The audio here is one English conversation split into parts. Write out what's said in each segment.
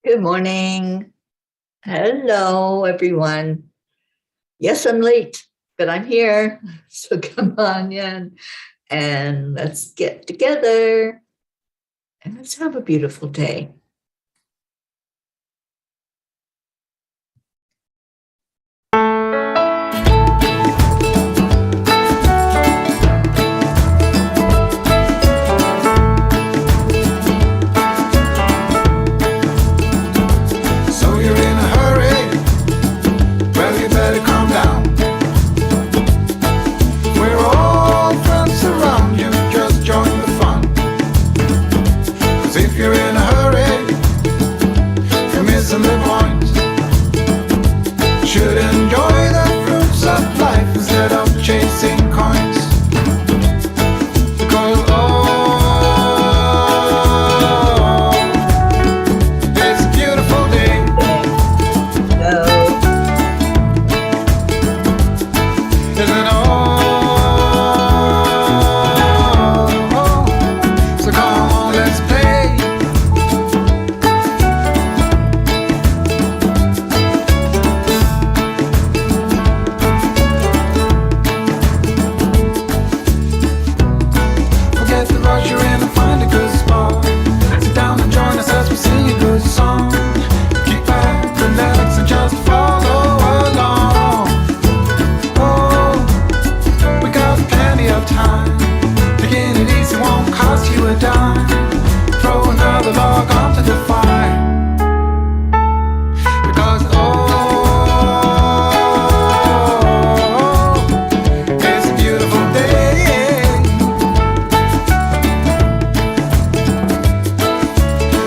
Good morning. Hello, everyone. Yes, I'm late, but I'm here. So come on in and let's get together and let's have a beautiful day. So you're in a hurry? Well, you better calm down. We're all friends around you, just join the fun. 'Cause if you're in a hurry, you're missing the point. You should enjoy the fruits of life instead of chasing coins. Because it's a beautiful day. So, Isn't all? So come on, let's play. Forget the rush you're in and find a good spot. Sit down and join us as we sing a good song. Keep back, relax, and just follow along. Oh, we got plenty of time. Taking it easy won't cost you a dime. Throw another log onto the fire. Because it's a beautiful day.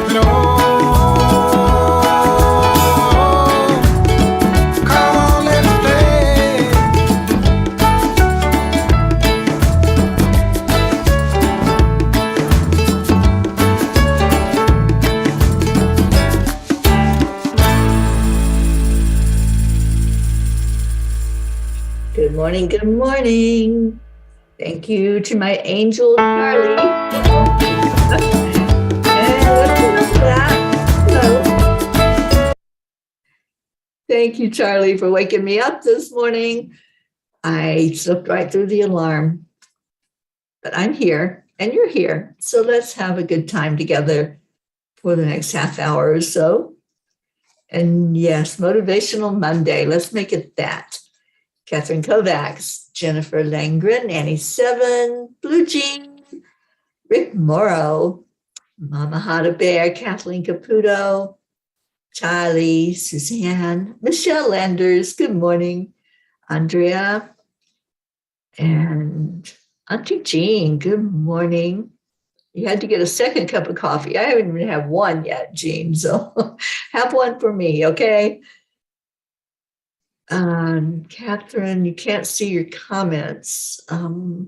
And come on, let's play. good morning. Good morning. Thank you to my angel, Charlie. And let's remember that. Hello. Thank you, Charlie, for waking me up this morning. I slipped right through the alarm, but I'm here and you're here. So let's have a good time together for the next half hour or so. And yes, Motivational Monday. Let's make it that. Catherine Kovacs, Jennifer Langren, Annie Seven, Blue Jean, Rick Morrow, Mama Hada Bear, Kathleen Caputo, Charlie, Suzanne, Michelle Landers. Good morning, Andrea, and Auntie Jean. Good morning. You had to get a second cup of coffee. I haven't even had one yet, Jean. So have one for me, okay? Catherine, you can't see your comments. Well,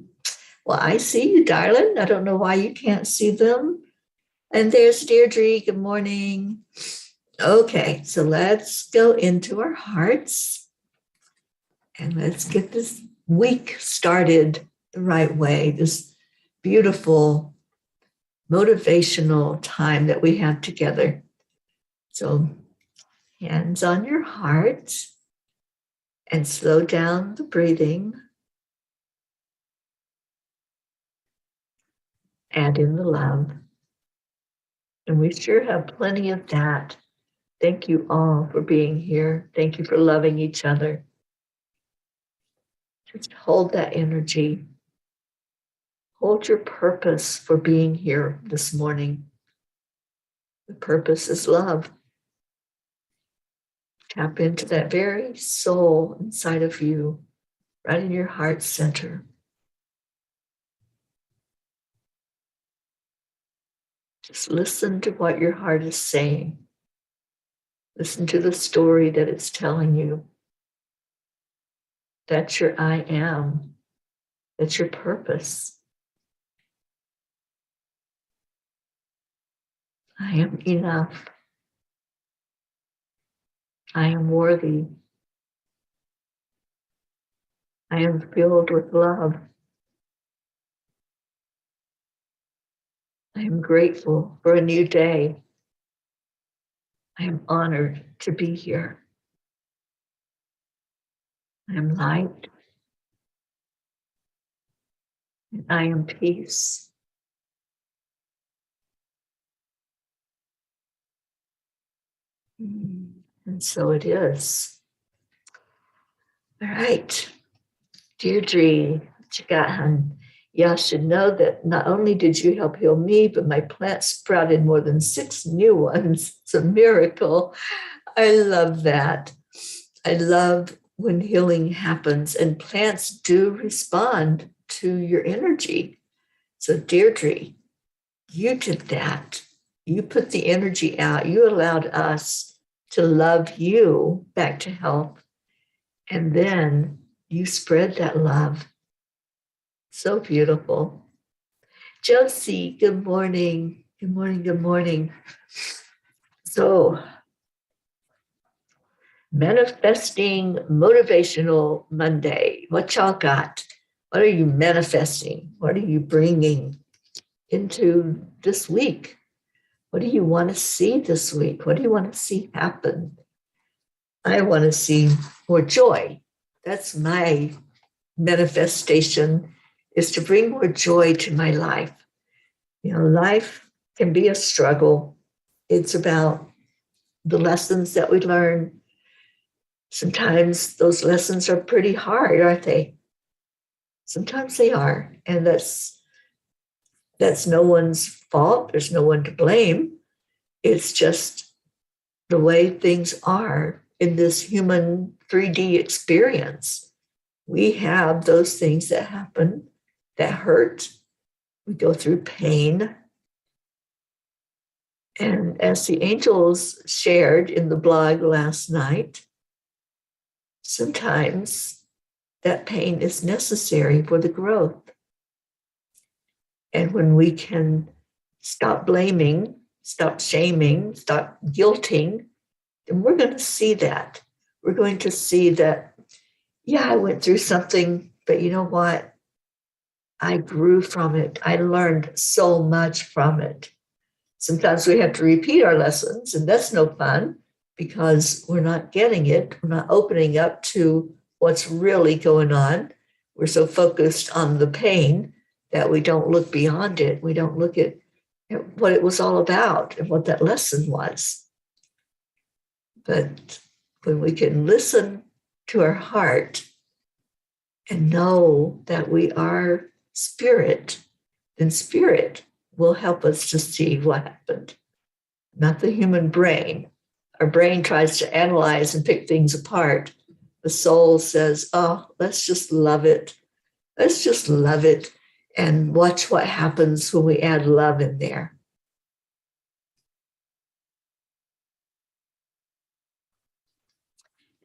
I see you, darling. I don't know why you can't see them. And there's Deirdre. Good morning. Okay, so let's go into our hearts and let's get this week started the right way. This beautiful, motivational time that we have together. So, hands on your heart and slow down the breathing. Add in the love. And we sure have plenty of that. Thank you all for being here. Thank you for loving each other. Just hold that energy. Hold your purpose for being here this morning. The purpose is love. Tap into that very soul inside of you, right in your heart center. Just listen to what your heart is saying. Listen to the story that it's telling you. That's your I am. That's your purpose. I am enough. I am worthy. I am filled with love. I am grateful for a new day. I am honored to be here. I am light. And I am peace. And so it is. All right. Deirdre, what you got, hon? Yeah, I should know that not only did you help heal me, but my plants sprouted more than 6 new ones. It's a miracle. I love that. I love when healing happens and plants do respond to your energy. So Deirdre, you did that. You put the energy out. You allowed us to love you back to health. And then you spread that love. So beautiful. Josie, good morning. Good morning. Good morning. So, manifesting motivational Monday. What y'all got? What are you manifesting? What are you bringing into this week? What do you want to see this week? What do you want to see happen? I want to see more joy. That's my manifestation, is to bring more joy to my life. You know, life can be a struggle. It's about the lessons that we learn. Sometimes those lessons are pretty hard, aren't they? Sometimes they are. And that's no one's fault. There's no one to blame. It's just the way things are in this human 3D experience. We have those things that happen that hurt. We go through pain. And as the angels shared in the blog last night, sometimes that pain is necessary for the growth. And when we can stop blaming, stop shaming, stop guilting, then we're going to see that. We're going to see that, yeah, I went through something, but you know what? I grew from it. I learned so much from it. Sometimes we have to repeat our lessons, and that's no fun because we're not getting it. We're not opening up to what's really going on. We're so focused on the pain that we don't look beyond it. We don't look at what it was all about and what that lesson was. But when we can listen to our heart and know that we are spirit, then spirit will help us to see what happened, not the human brain. Our brain tries to analyze and pick things apart. The soul says, oh, let's just love it. Let's just love it and watch what happens when we add love in there.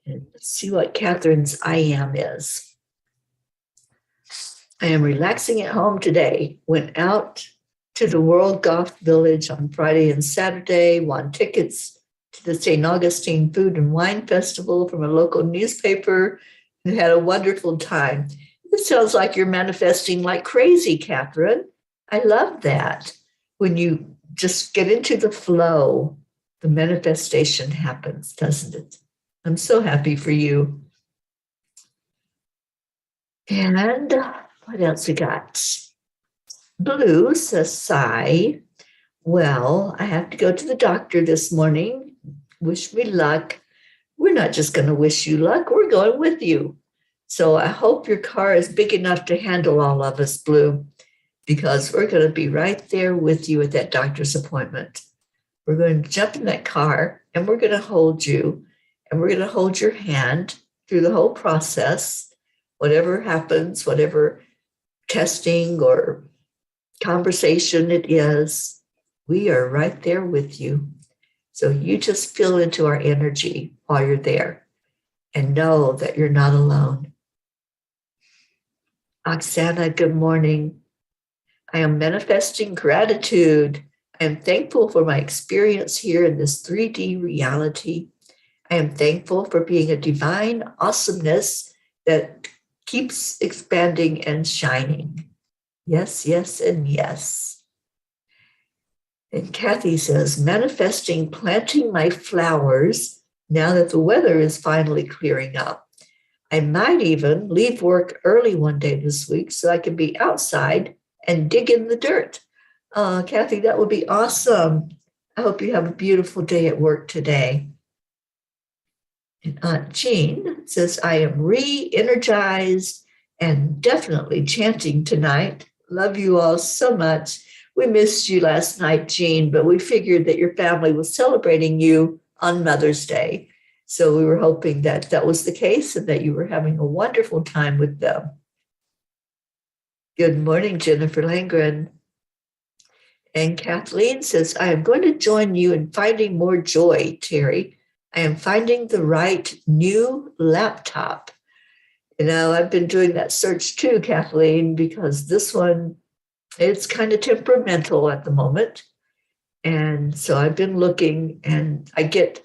And let's see what Catherine's I am is. I am relaxing at home today. Went out to the World Golf Village on Friday and Saturday, won tickets to the St. Augustine Food and Wine Festival from a local newspaper, and had a wonderful time. It sounds like you're manifesting like crazy, Catherine. I love that. When you just get into the flow, the manifestation happens, doesn't it? I'm so happy for you. And what else we got? Blue says, sigh. Well, I have to go to the doctor this morning. Wish me luck. We're not just going to wish you luck. We're going with you. So I hope your car is big enough to handle all of us, Blue, because we're going to be right there with you at that doctor's appointment. We're going to jump in that car and we're going to hold you and we're going to hold your hand through the whole process. Whatever happens, whatever testing or conversation it is, we are right there with you. So you just feel into our energy while you're there and know that you're not alone. Oksana, good morning. I am manifesting gratitude. I am thankful for my experience here in this 3D reality. I am thankful for being a divine awesomeness that keeps expanding and shining. Yes, yes, and yes. And Kathy says, manifesting planting my flowers now that the weather is finally clearing up. I might even leave work early one day this week so I can be outside and dig in the dirt. Kathy, that would be awesome. I hope you have a beautiful day at work today. And Aunt Jean says, I am re-energized and definitely chanting tonight. Love you all so much. We missed you last night, Jean, but we figured that your family was celebrating you on Mother's Day. So we were hoping that that was the case and that you were having a wonderful time with them. Good morning, Jennifer Langren. And Kathleen says, I am going to join you in finding more joy, Teri. I am finding the right new laptop. You know, I've been doing that search too, Kathleen, because this one, it's kind of temperamental at the moment. And so I've been looking, and I get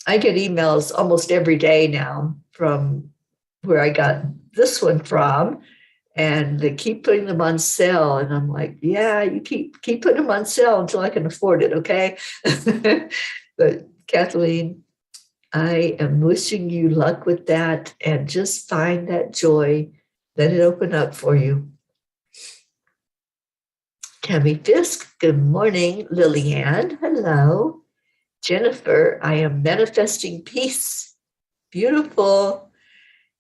emails almost every day now from where I got this one from, and they keep putting them on sale. And I'm like, yeah, you keep putting them on sale until I can afford it, okay? But Kathleen, I am wishing you luck with that, and just find that joy. Let it open up for you. Tammy Fisk, good morning. Lillian, hello. Jennifer, I am manifesting peace. Beautiful.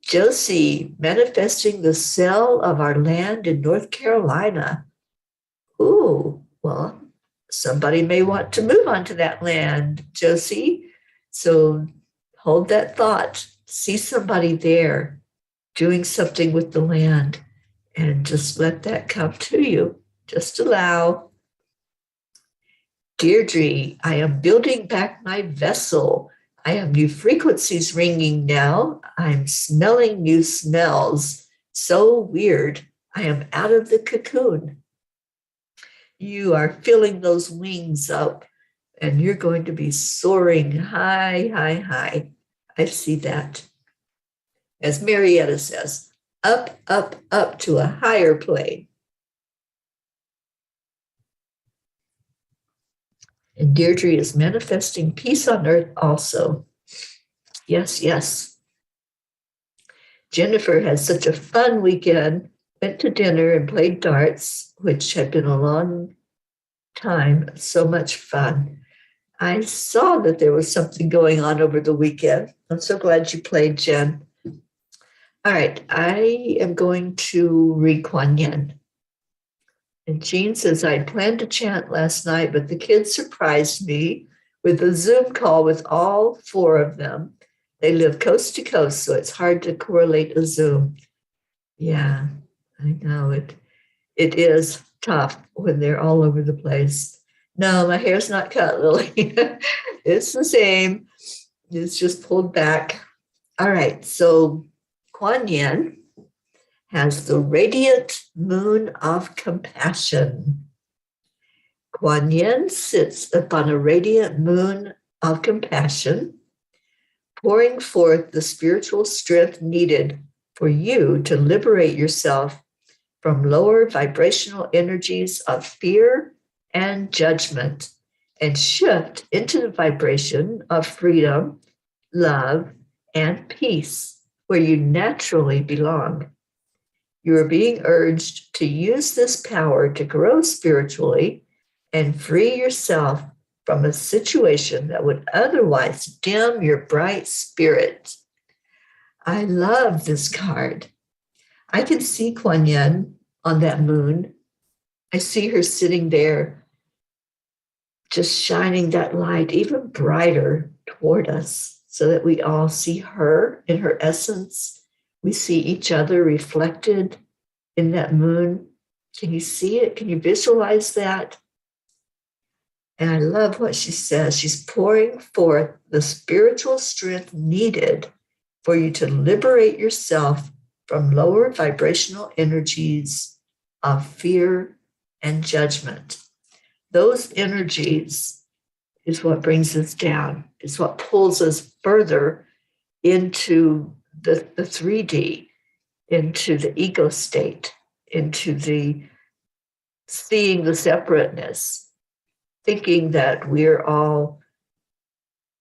Josie, manifesting the sale of our land in North Carolina. Ooh, well, somebody may want to move onto that land, Josie. So hold that thought. See somebody there doing something with the land, and just let that come to you. Just allow. Deirdre, I am building back my vessel. I have new frequencies ringing now. I'm smelling new smells. So weird. I am out of the cocoon. You are filling those wings up, and you're going to be soaring high, high, high. I see that. As Marietta says, up, up, up to a higher plane. And Deirdre is manifesting peace on earth also. Yes, yes. Jennifer had such a fun weekend, went to dinner and played darts, which had been a long time, so much fun. I saw that there was something going on over the weekend. I'm so glad you played, Jen. All right, I am going to read Kuan Yin. And Jean says, I planned to chant last night, but the kids surprised me with a Zoom call with all four of them. They live coast to coast, so it's hard to correlate a Zoom. Yeah, I know it. It is tough when they're all over the place. No, my hair's not cut, Lily. It's the same. It's just pulled back. All right, so Kuan Yin has the radiant moon of compassion. Kuan Yin sits upon a radiant moon of compassion, pouring forth the spiritual strength needed for you to liberate yourself from lower vibrational energies of fear and judgment, and shift into the vibration of freedom, love, and peace, where you naturally belong. You are being urged to use this power to grow spiritually and free yourself from a situation that would otherwise dim your bright spirit. I love this card. I can see Kuan Yin on that moon. I see her sitting there, just shining that light even brighter toward us so that we all see her in her essence. We see each other reflected in that moon. Can you see it? Can you visualize that? And I love what she says. She's pouring forth the spiritual strength needed for you to liberate yourself from lower vibrational energies of fear and judgment. Those energies is what brings us down. It's what pulls us further into the 3D, into the ego state, into the seeing the separateness. thinking that we're all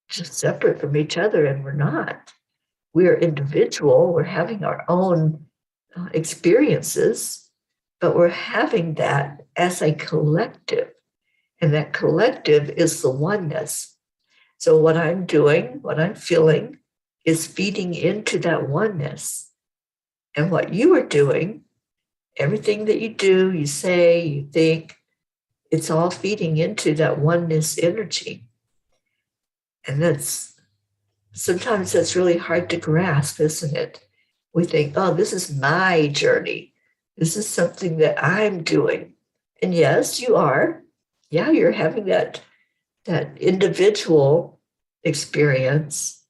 just separate from each other, and we're not. We're individual, we're having our own experiences, but we're having that as a collective. And that collective is the oneness. So what I'm doing, what I'm feeling, is feeding into that oneness. And what you are doing, everything that you do, you say, you think, it's all feeding into that oneness energy. And sometimes that's really hard to grasp, isn't it? We think, oh, this is my journey. This is something that I'm doing. And yes, you are. Yeah, you're having that individual experience,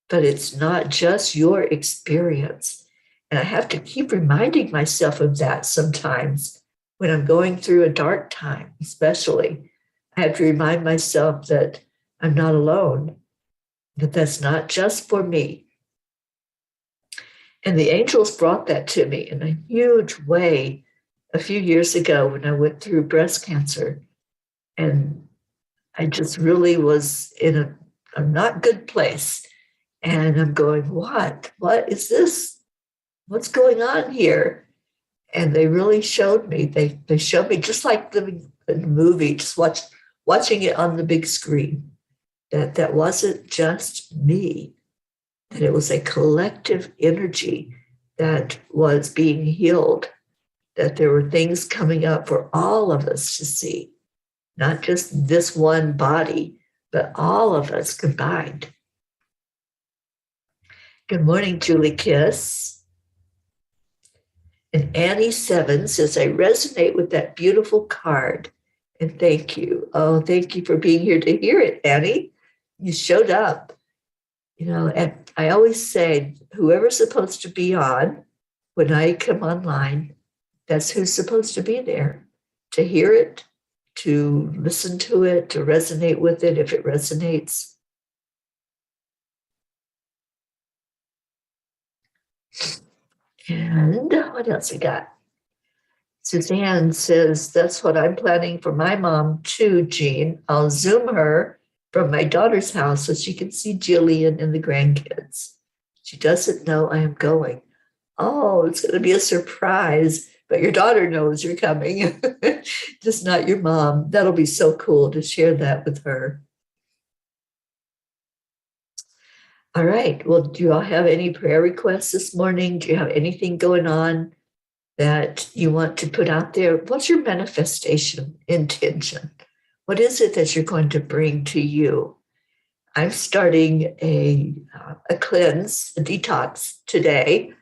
but it's not just your experience. And I have to keep reminding myself of that sometimes when I'm going through a dark time, especially. I have to remind myself that I'm not alone, that that's not just for me. And the angels brought that to me in a huge way a few years ago when I went through breast cancer. And I just really was in a not good place. And I'm going, what? What is this? What's going on here? And they really showed me. They showed me just like the movie, just watching it on the big screen, that wasn't just me, that it was a collective energy that was being healed, that there were things coming up for all of us to see, not just this one body, but all of us combined. Good morning, Julie Kiss. And Annie7 says, I resonate with that beautiful card. And thank you. Oh, thank you for being here to hear it, Annie. You showed up. And I always say, whoever's supposed to be on, when I come online, that's who's supposed to be there, to hear it, to listen to it, to resonate with it if it resonates. And what else we got? Suzanne says, that's what I'm planning for my mom too, Jean. I'll Zoom her from my daughter's house so she can see Jillian and the grandkids. She doesn't know I am going. Oh, it's going to be a surprise, but your daughter knows you're coming, just not your mom. That'll be so cool to share that with her. All right. Well, do you all have any prayer requests this morning? Do you have anything going on that you want to put out there? What's your manifestation intention? What is it that you're going to bring to you? I'm starting a cleanse, a detox today.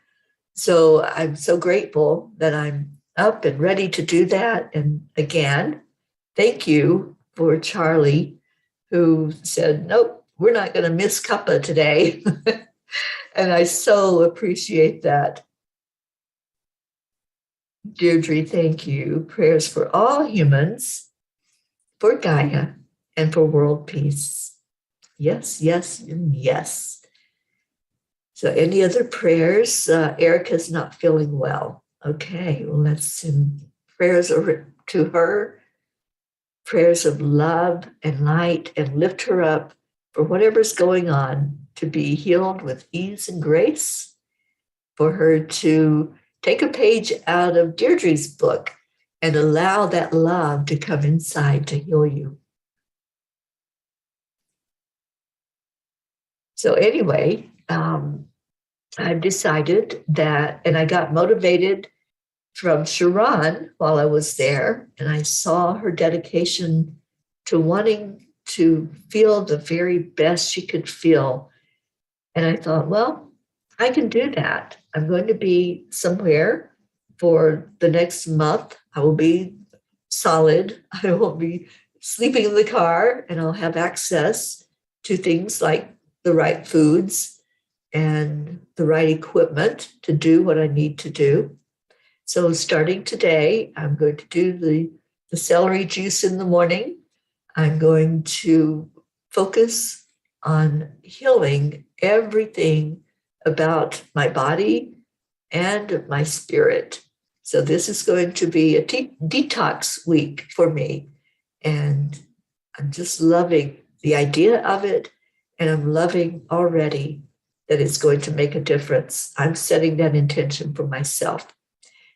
So I'm so grateful that I'm up and ready to do that. And again, thank you for Charlie, who said, nope, we're not going to miss Cuppa today. And I so appreciate that. Deirdre, thank you. Prayers for all humans, for Gaia, and for world peace. Yes, yes, and yes. So any other prayers? Erica's not feeling well. Okay, well, let's send prayers over to her, prayers of love and light, and lift her up for whatever's going on, to be healed with ease and grace, for her to take a page out of Deirdre's book and allow that love to come inside to heal you. So anyway, I've decided that, and I got motivated from Sharon while I was there, and I saw her dedication to wanting to feel the very best she could feel. And I thought, well, I can do that. I'm going to be somewhere for the next month. I will be solid. I will be sleeping in the car, and I'll have access to things like the right foods and the right equipment to do what I need to do. So starting today, I'm going to do the celery juice in the morning. I'm going to focus on healing everything about my body and my spirit. So this is going to be a detox week for me. And I'm just loving the idea of it. And I'm loving already that it's going to make a difference. I'm setting that intention for myself.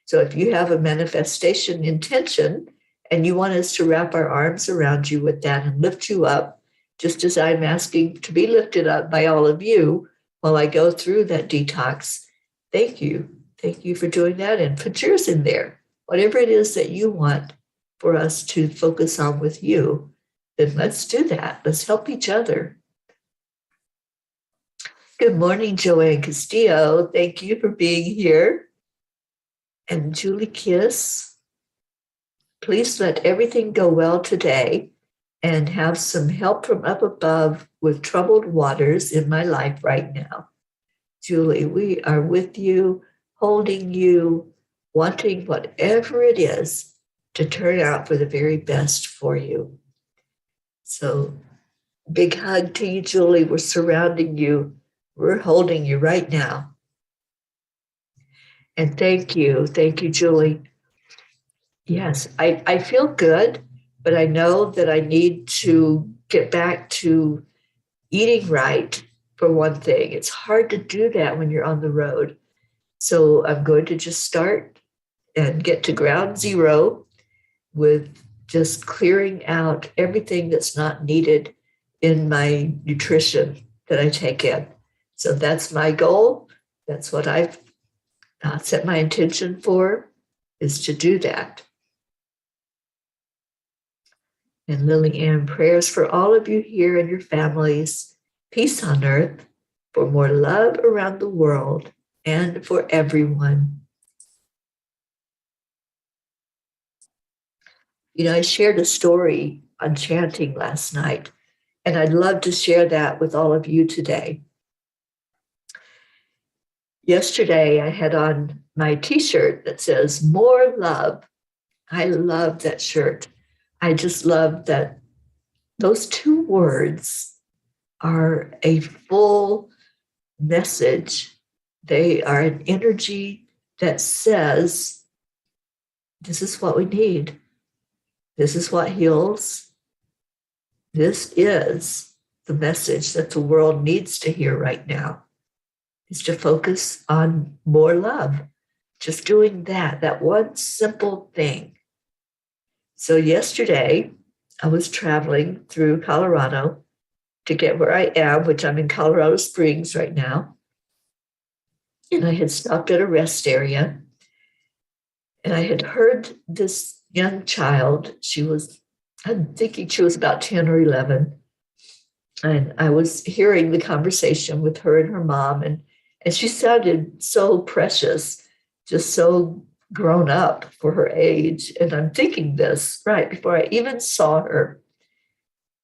So if you have a manifestation intention and you want us to wrap our arms around you with that and lift you up, just as I'm asking to be lifted up by all of you while I go through that detox, thank you. Thank you for doing that, and put yours in there. Whatever it is that you want for us to focus on with you, then let's do that. Let's help each other. Good morning, Joanne Castillo. Thank you for being here. And Julie Kiss, please let everything go well today and have some help from up above with troubled waters in my life right now. Julie, we are with you, holding you, wanting whatever it is to turn out for the very best for you. So big hug to you, Julie. We're surrounding you. We're holding you right now. And thank you, Julie. Yes, I feel good, but I know that I need to get back to eating right, for one thing. It's hard to do that when you're on the road. So I'm going to just start and get to ground zero with just clearing out everything that's not needed in my nutrition that I take in. So that's my goal. That's what I've set my intention for, is to do that. And Lily Ann, prayers for all of you here and your families, peace on earth, for more love around the world and for everyone. You know, I shared a story on chanting last night, and I'd love to share that with all of you today. Yesterday, I had on my t-shirt that says, "More love." I love that shirt. I just love that those two words are a full message. They are an energy that says, this is what we need. This is what heals. This is the message that the world needs to hear right now, is to focus on more love. Just doing that one simple thing. So yesterday, I was traveling through Colorado to get where I am, which I'm in Colorado Springs right now. And I had stopped at a rest area. And I had heard this young child. I'm thinking she was about 10 or 11. And I was hearing the conversation with her and her mom. And she sounded so precious, just so grown up for her age. And I'm thinking this right before I even saw her.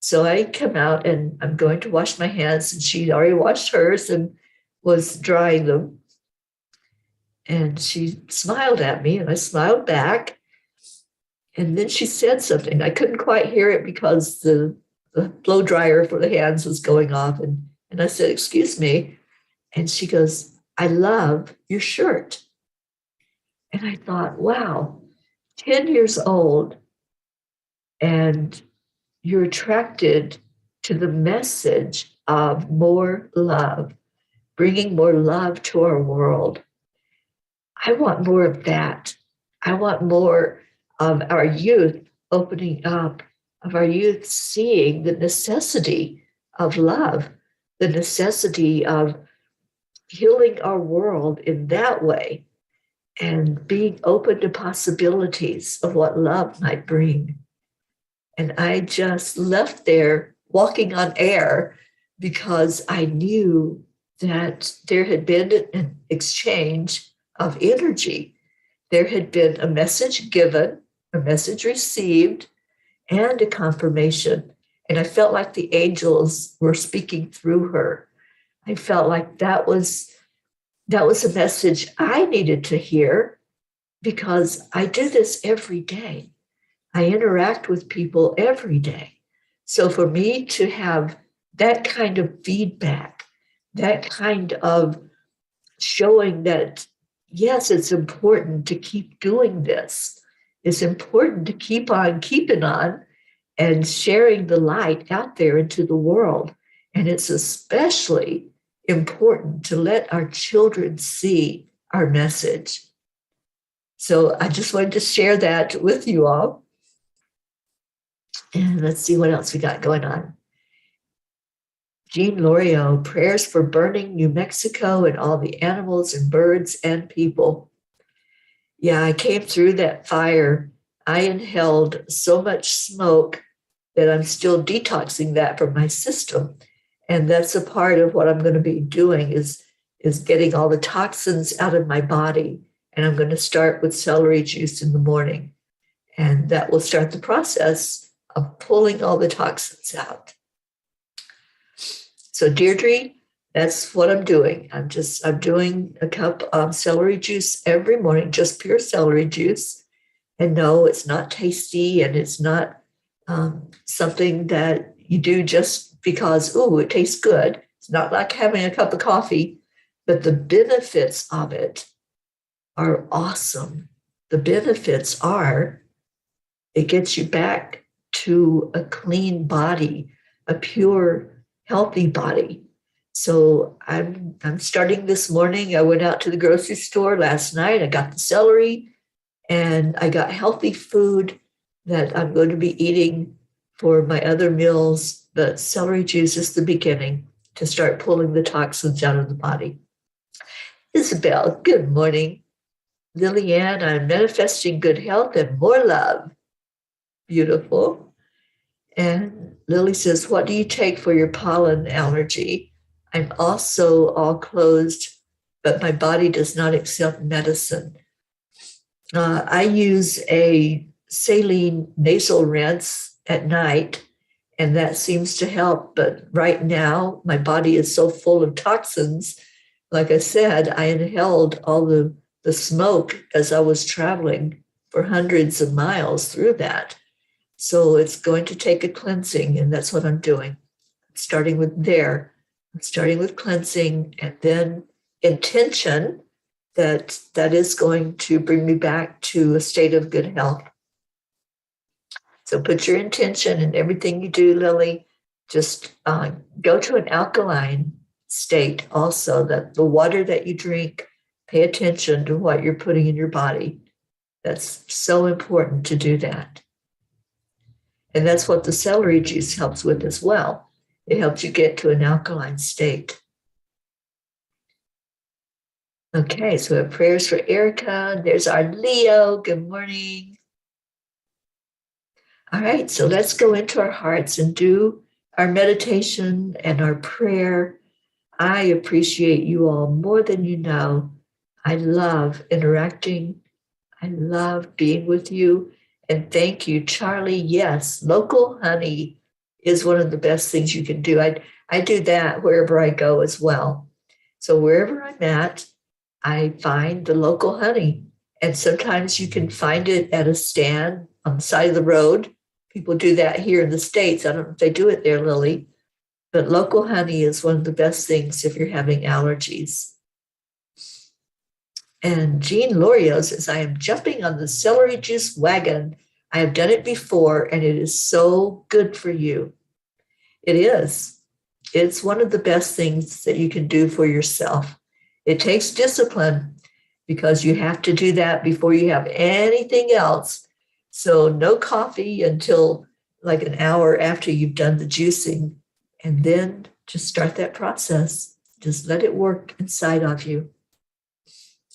So I come out and I'm going to wash my hands, and she'd already washed hers and was drying them. And she smiled at me, and I smiled back. And then she said something. I couldn't quite hear it because the blow dryer for the hands was going off. And I said, "Excuse me." And she goes, "I love your shirt." And I thought, wow, 10 years old, and you're attracted to the message of more love, bringing more love to our world. I want more of that. I want more of our youth opening up, of our youth seeing the necessity of love, the necessity of healing our world in that way, and being open to possibilities of what love might bring. And I just left there walking on air because I knew that there had been an exchange of energy. There had been a message given, a message received, and a confirmation. And I felt like the angels were speaking through her. I felt like that was a message I needed to hear, because I do this every day. I interact with people every day. So for me to have that kind of feedback, that kind of showing that, yes, it's important to keep doing this. It's important to keep on keeping on and sharing the light out there into the world. And it's especially important to let our children see our message. So I just wanted to share that with you all. And let's see what else we got going on. Jean Lorio, prayers for burning New Mexico and all the animals and birds and people. Yeah, I came through that fire. I inhaled so much smoke that I'm still detoxing that from my system. And that's a part of what I'm going to be doing is getting all the toxins out of my body. And I'm going to start with celery juice in the morning. And that will start the process of pulling all the toxins out. So Deirdre, that's what I'm doing. I'm doing a cup of celery juice every morning, just pure celery juice. And no, it's not tasty, and it's not something that you do just because, ooh, it tastes good. It's not like having a cup of coffee, but the benefits of it are awesome. The benefits are it gets you back to a clean body, a pure, healthy body. So I'm starting this morning. I went out to the grocery store last night. I got the celery and I got healthy food that I'm going to be eating for my other meals. But celery juice is the beginning to start pulling the toxins out of the body. Isabel, good morning. Lillian, I'm manifesting good health and more love. Beautiful. And Lily says, what do you take for your pollen allergy? I'm also all closed, but my body does not accept medicine. I use a saline nasal rinse at night, and that seems to help. But right now, my body is so full of toxins. Like I said, I inhaled all the smoke as I was traveling for hundreds of miles through that. So it's going to take a cleansing, and that's what I'm doing. I'm starting with cleansing, and then intention that is going to bring me back to a state of good health. So put your intention in everything you do, Lily. Just go to an alkaline state also, that the water that you drink, pay attention to what you're putting in your body. That's so important to do that. And that's what the celery juice helps with as well. It helps you get to an alkaline state. Okay, so we have prayers for Erica. There's our Leo. Good morning. All right, so let's go into our hearts and do our meditation and our prayer. I appreciate you all more than you know. I love interacting. I love being with you. And thank you, Charlie. Yes, local honey is one of the best things you can do. I do that wherever I go as well. So wherever I'm at, I find the local honey. And sometimes you can find it at a stand on the side of the road. People do that here in the States. I don't know if they do it there, Lily. But local honey is one of the best things if you're having allergies. And Jean Lorio says, I am jumping on the celery juice wagon. I have done it before, and it is so good for you. It is. It's one of the best things that you can do for yourself. It takes discipline because you have to do that before you have anything else. So no coffee until like an hour after you've done the juicing, and then just start that process. Just let it work inside of you.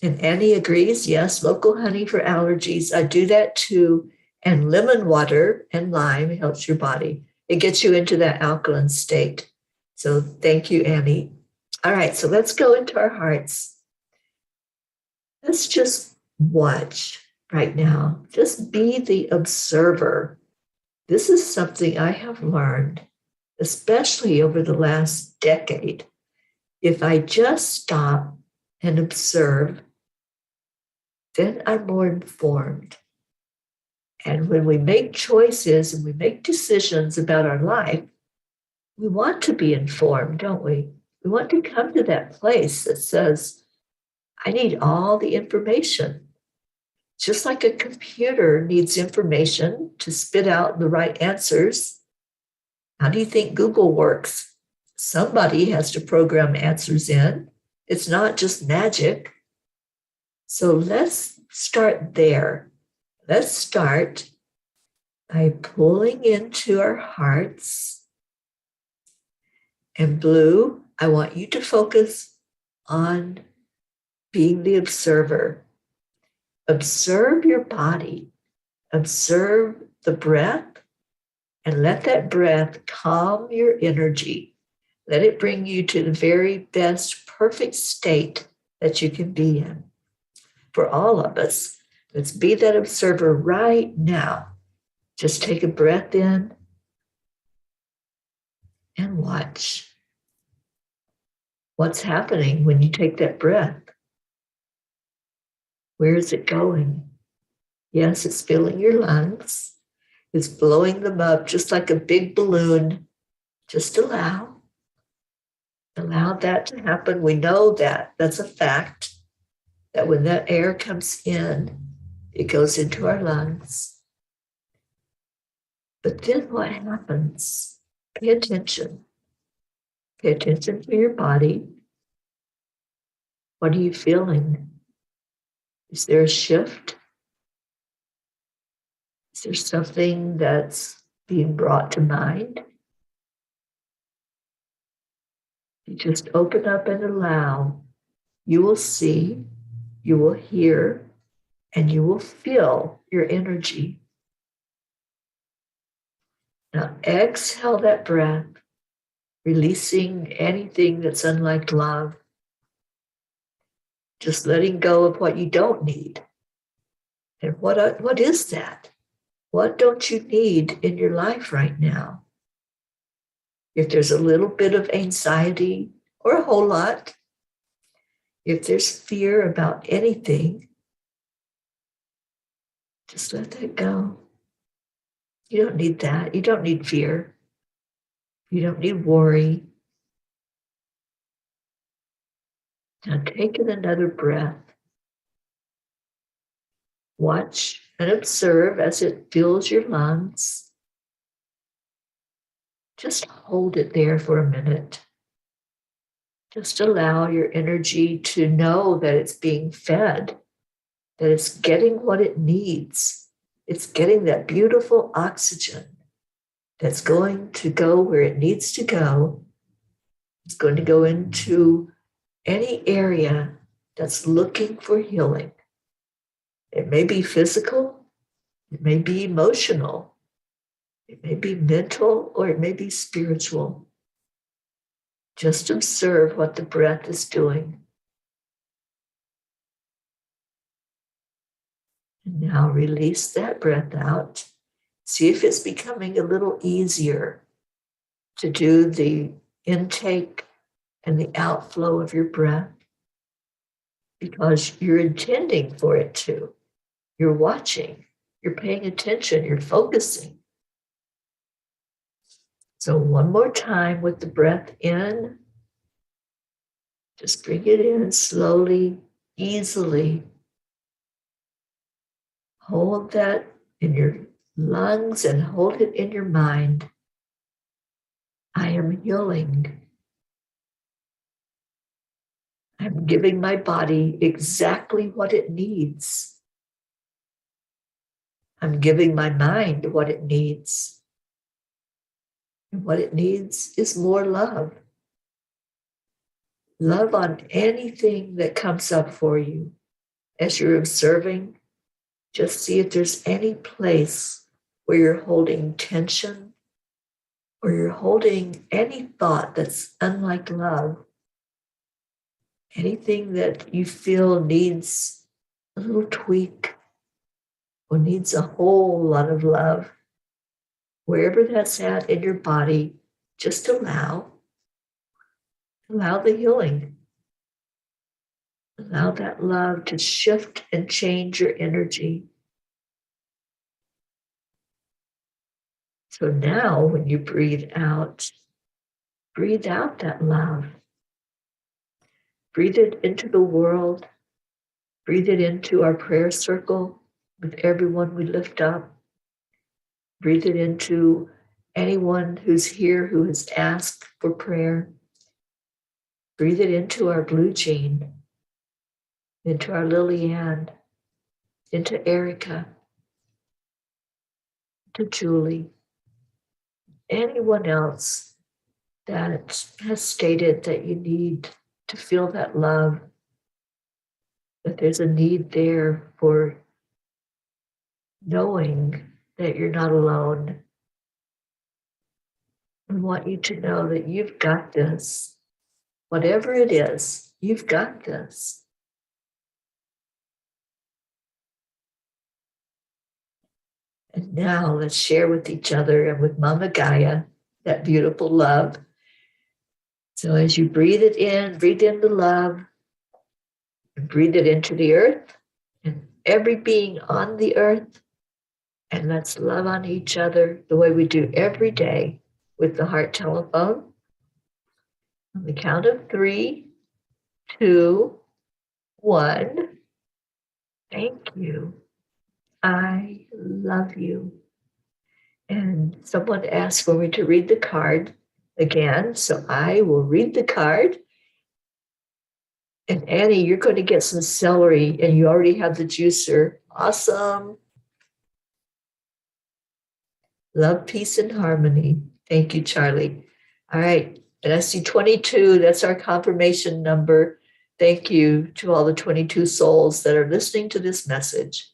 And Annie agrees, yes, local honey for allergies. I do that too. And lemon water and lime helps your body. It gets you into that alkaline state. So thank you, Annie. All right, so let's go into our hearts. Let's just watch right now. Just be the observer. This is something I have learned, especially over the last decade. If I just stop and observe, then I'm more informed. And when we make choices and we make decisions about our life, we want to be informed, don't we? We want to come to that place that says, I need all the information. Just like a computer needs information to spit out the right answers, how do you think Google works? Somebody has to program answers in. It's not just magic. So let's start there. Let's start by pulling into our hearts. And Blue, I want you to focus on being the observer. Observe your body. Observe the breath, and let that breath calm your energy. Let it bring you to the very best, perfect state that you can be in. For all of us, let's be that observer right now. Just take a breath in and watch. What's happening when you take that breath? Where is it going? Yes, it's filling your lungs. It's blowing them up just like a big balloon. Just allow that to happen. We know that. That's a fact. That when that air comes in, it goes into our lungs. But then what happens? Pay attention. Pay attention to your body. What are you feeling? Is there a shift? Is there something that's being brought to mind? You just open up and allow. You will see, you will hear, and you will feel your energy. Now exhale that breath, releasing anything that's unlike love. Just letting go of what you don't need. And what is that? What don't you need in your life right now? If there's a little bit of anxiety or a whole lot, if there's fear about anything, just let that go. You don't need that. You don't need fear. You don't need worry. Now take in another breath. Watch and observe as it fills your lungs. Just hold it there for a minute. Just allow your energy to know that it's being fed, that it's getting what it needs. It's getting that beautiful oxygen that's going to go where it needs to go. It's going to go into any area that's looking for healing. It may be physical, it may be emotional, it may be mental, or it may be spiritual. Just observe what the breath is doing. And now release that breath out. See if it's becoming a little easier to do the intake and the outflow of your breath because you're intending for it to. You're watching, you're paying attention, you're focusing. So one more time with the breath in. Just bring it in slowly, easily. Hold that in your lungs and hold it in your mind. I am healing. I'm giving my body exactly what it needs. I'm giving my mind what it needs. And what it needs is more love. Love on anything that comes up for you. As you're observing, just see if there's any place where you're holding tension or you're holding any thought that's unlike love. Anything that you feel needs a little tweak or needs a whole lot of love. Wherever that's at in your body, just allow the healing. Allow that love to shift and change your energy. So now when you breathe out that love. Breathe it into the world. Breathe it into our prayer circle. with everyone we lift up. Breathe it into anyone who's here who has asked for prayer. Breathe it into our Blue Jean, into our Lillian, into Erica, to Julie, anyone else that has stated that you need to feel that love, that there's a need there for knowing that you're not alone. We want you to know that you've got this. Whatever it is, you've got this. And now let's share with each other and with Mama Gaia that beautiful love. So as you breathe in the love, and breathe it into the earth and every being on the earth. And let's love on each other the way we do every day with the heart telephone. On the count of 3, 2, 1. Thank you. I love you. And someone asked for me to read the card again, so I will read the card. And Annie, you're going to get some celery, and you already have the juicer. Awesome. Love, peace, and harmony. Thank you, Charlie. All right. And I see 22. That's our confirmation number. Thank you to all the 22 souls that are listening to this message.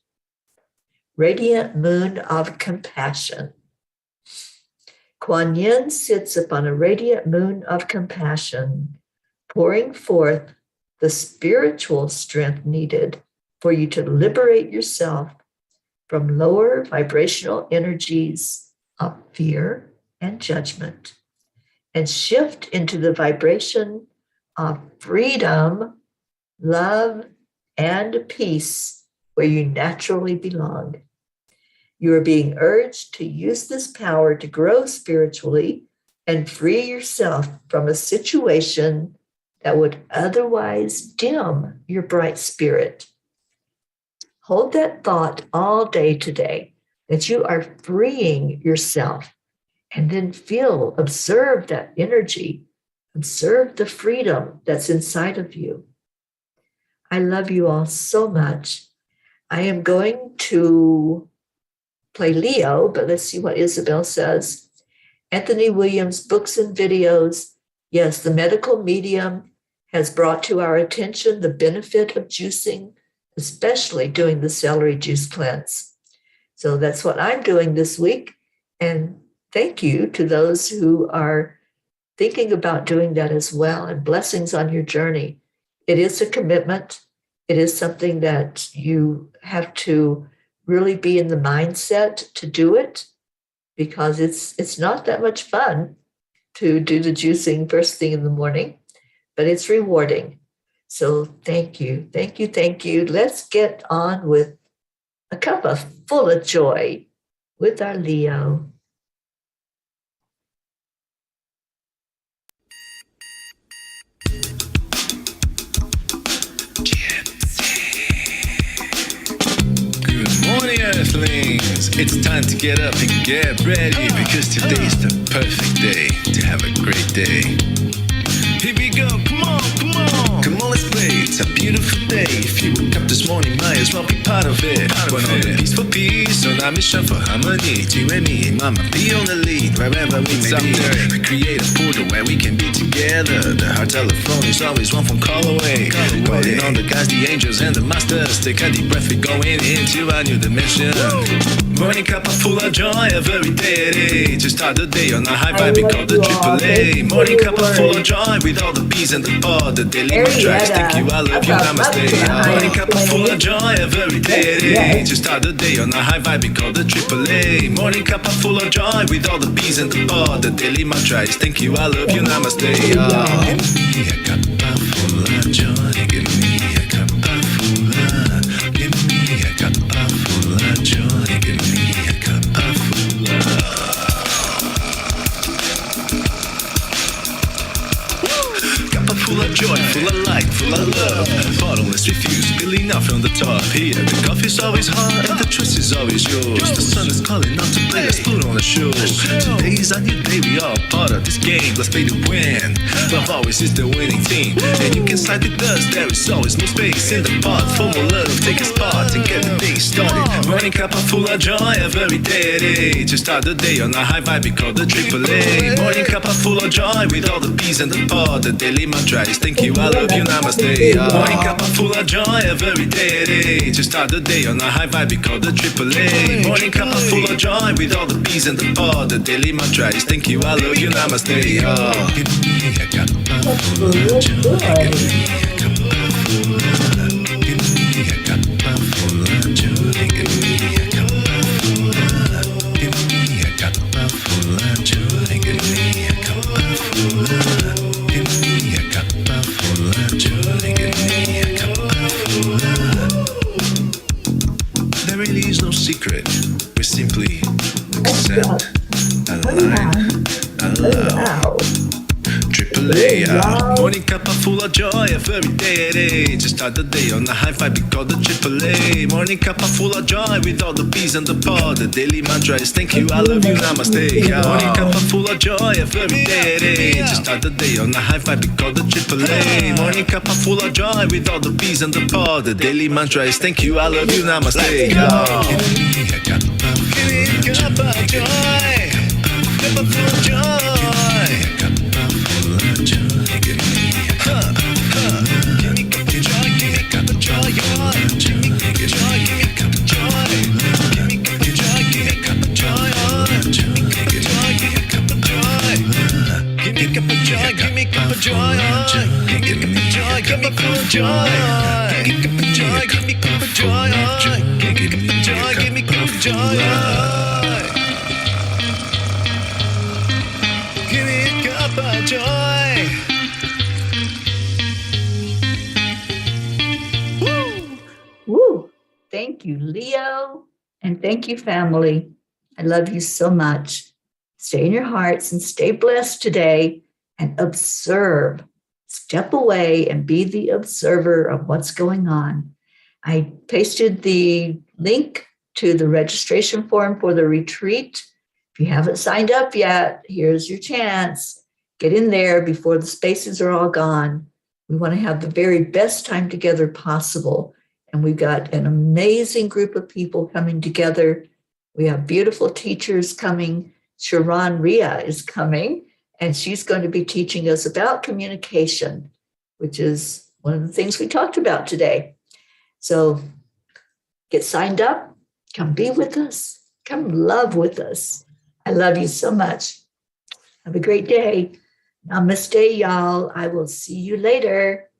Radiant moon of compassion. Kuan Yin sits upon a radiant moon of compassion, pouring forth the spiritual strength needed for you to liberate yourself from lower vibrational energies of fear and judgment and shift into the vibration of freedom, love, and peace where you naturally belong. You are being urged to use this power to grow spiritually and free yourself from a situation that would otherwise dim your bright spirit. Hold that thought all day today, that you are freeing yourself, and then observe that energy, observe the freedom that's inside of you. I love you all so much. I am going to play Leo, but let's see what Isabel says. Anthony Williams' books and videos. Yes, the medical medium has brought to our attention the benefit of juicing, especially doing the celery juice cleanse. So that's what I'm doing this week. And thank you to those who are thinking about doing that as well, and blessings on your journey. It is a commitment. It is something that you have to really be in the mindset to do it, because it's not that much fun to do the juicing first thing in the morning, but it's rewarding. So thank you, thank you, thank you. Let's get on with a cuppa full of joy with our Leo. Morning, Earthlings! It's time to get up and get ready, because today's the perfect day to have a great day. Here we go, come on, come on! Come on, let's play, it's a beautiful day. If you woke up this morning, might as well be part of it. One on the peace for peace, on our mission for harmony. You and me, mama, be on the lead, wherever we may be. We create a portal where we can be together. The heart telephone is always one phone call away. Calling on the guys, the angels, and the masters. Take a deep breath, we're going into a new dimension. Morning Cuppa Fulla Joy every day. To start the day on a high vibe, we call the AAA. Morning Cuppa Fulla Joy with all the bees and the pod. The daily mantras, thank you, I love you, namaste. Morning Cuppa Fulla Joy every day. To start the day on a high vibe, we call the AAA. Morning Cuppa Fulla Joy with all the bees and the pod. The daily mantras, thank you, I love you, namaste. Give me a cuppa full of joy. Give me a cuppa full of. Give me a cuppa full of joy. Give me a cuppa full of. Cuppa full of joy, full of light, full of love. Bottomless refuse, spilling out from the top. Here, the coffee's always hot and the choice is always yours. The sun is calling out to play, let's put on a show. Today's a new day, we all part of this game. Let's play to win. Love always is the winning team, and you can slide with us. There is always no space in the pot for more love. Take a spot and get the day started. Morning Cuppa Fulla Joy, every day to start the day on a high vibe. We call the AAA. Morning Cuppa Fulla Joy with all the peas and the pod. The daily mantra is thank you, I love you, namaste. Morning Cuppa Fulla Joy, every day to start the day on a high vibe. We call the AAA. Morning Cuppa Fulla Joy with all the peas and the pod. The daily mantra is thank you, I love you, namaste. Give me a cuppa full of joy. Give me a cuppa full of. Give me a cuppa full of joy. Give me a cuppa full of. Give me a cuppa full of joy. Give me a cuppa full of. Give me a cuppa full of joy. Give me a cuppa full of. There really is no secret. We simply accept, align, allow. AAA, morning Cuppa Fulla Joy, every day to start the day on a high vibe. We call the AAA. Morning Cuppa Fulla Joy with all the peas and the pod. The daily mantra is thank you, I love you, namaste. Morning Cuppa Fulla Joy, every day to start the day on a high vibe. We call the AAA. Morning Cuppa Fulla Joy with all the peas and the pod. The daily mantra is thank you, I love you, namaste. Give me a cuppa full of joy. Cuppa full of joy. Give me a cuppa full of joy. Give me a cuppa joy. Give me a cuppa joy. Give me a cuppa joy. Give me a cuppa joy. Give me a cuppa joy. Give me a cuppa joy. Give me a cuppa joy. Give me a cuppa joy. Give me a cuppa joy. Give me a cuppa joy. Cuppa full of joy. Give me a cuppa joy. Give me a cuppa joy. Give me a cuppa joy. Give me a cuppa joy. Give me a cuppa joy. Woo! Thank you, Leo. And thank you, family. I love you so much. Stay in your hearts and stay blessed today and observe. Step away and be the observer of what's going on. I pasted the link to the registration form for the retreat. If you haven't signed up yet, here's your chance. Get in there before the spaces are all gone. We want to have the very best time together possible. And we've got an amazing group of people coming together. We have beautiful teachers coming. Sharon Ria is coming, and she's going to be teaching us about communication, which is one of the things we talked about today. So get signed up. Come be with us. Come love with us. I love you so much. Have a great day. Namaste, y'all. I will see you later.